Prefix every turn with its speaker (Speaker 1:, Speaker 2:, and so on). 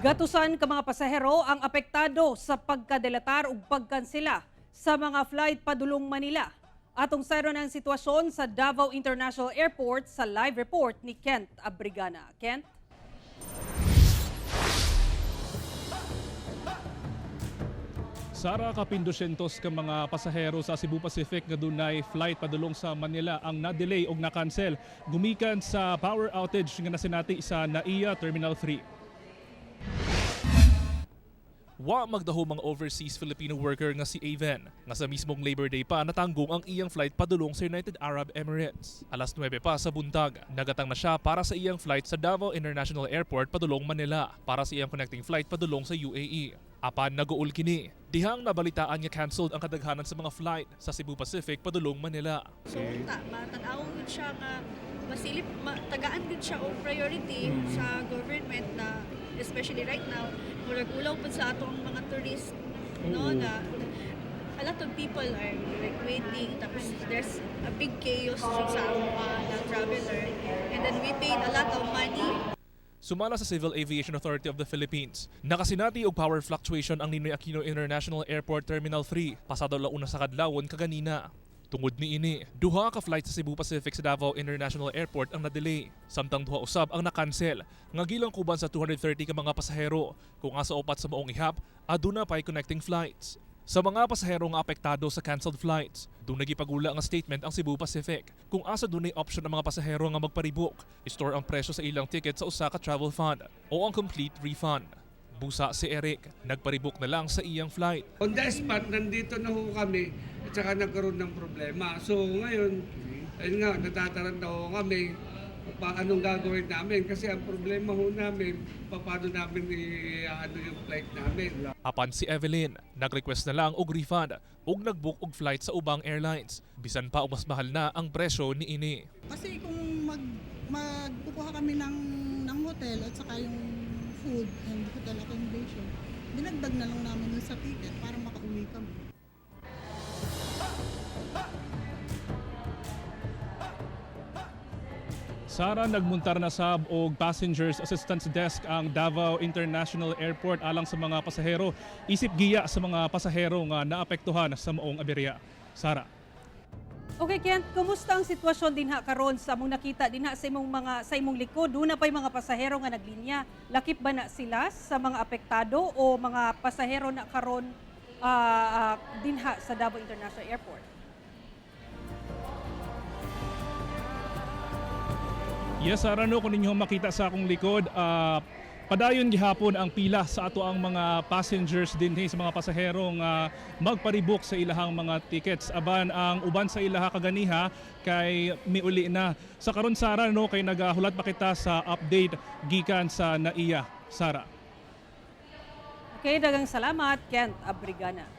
Speaker 1: Gatusan ka mga pasahero ang apektado sa pagkadelatar ug pagkansela sa mga flight padulong Manila. Atong sayro ng sitwasyon sa Davao International Airport sa live report ni Kent Abrigana. Kent?
Speaker 2: Sara, kapin 200 ka mga pasahero sa Cebu Pacific nga dunay flight padulong sa Manila ang na-delay o na-cancel gumikan sa power outage nga nasinati sa NAIA Terminal 3. Wa magdaho mga overseas Filipino worker nga si Aven nga sa mismong Labor Day pa natanggong ang iyang flight padulong sa United Arab Emirates. Alas 9 pa sa buntag, nagatang na siya para sa iyang flight sa Davao International Airport padulong Manila para sa iyang connecting flight padulong sa UAE. Apan naguol kini, dihang nabalitaan nga cancelled ang kadaghanan sa mga flight sa Cebu Pacific padulong Manila.
Speaker 3: So matanaw gud siya nga masilip tagaan gud siya og priority sa government na especially right now murag ulaw pud sa ato ang mga tourists no na a lot of people are like waiting tapos there's a big chaos sa mga traveler and then we paid a lot of money.
Speaker 2: Sumala sa Civil Aviation Authority of the Philippines, nakasinati og power fluctuation ang Ninoy Aquino International Airport Terminal 3 pasado launa sa kadlawon kaganina. Tungod ni ini, duha ka flight sa Cebu Pacific sa Davao International Airport ang na-delay. Samtang duha usab ang na-cancel, nga gilang kuban sa 230 ka mga pasahero, kung asa upat sa maong ihap, aduna pay connecting flights. Sa mga pasahero nga apektado sa cancelled flights, doon nagipagula nga statement ang Cebu Pacific kung asa dunay option ang mga pasahero nga magparibok, store ang presyo sa ilang ticket sa usa ka travel fund o ang complete refund. Busa si Eric, nagparibok na lang sa iyang flight.
Speaker 4: On the spot, nandito na ho kami at saka nagkaroon ng problema. So ngayon, ayun nga, natataranta ho kami anong gagawin namin kasi ang problema ho namin, paano namin yung flight namin.
Speaker 2: Apan si Evelyn, nag-request na lang og refund ug nag-book og flight sa ubang airlines. Bisan pa mas mahal na ang presyo ni ini.
Speaker 5: Kasi kung magkukuha kami ng hotel at saka yung food and hotel accommodation, dinagdag na lang namin yun sa ticket para makauwi kami.
Speaker 2: Sara, nagmuntar na sab og Passengers Assistance Desk ang Davao International Airport alang sa mga pasahero. Isip giya sa mga pasahero nga naapektuhan sa maong aberya. Sara.
Speaker 1: Okay, Kent, kumusta ang sitwasyon dinha karon sa mong nakita dinha sa imong likod? Doon na pa'y mga pasahero nga naglinya. Lakip ba na sila sa mga apektado o mga pasahero na karon dinha sa Davao International Airport?
Speaker 2: Yes, Sara, no, kung ninyong makita sa akong likod, padayon gihapon ang pila sa ato ang mga passengers din sa mga pasaherong magparibok sa ilahang mga tickets. Aban ang uban sa ilaha kaganiha kay miuli na. Sa karon, Sara, no, kay nagahulat pa kita sa update gikan sa NAIA. Sara.
Speaker 1: Okay, dagang salamat, Kent Abrigana.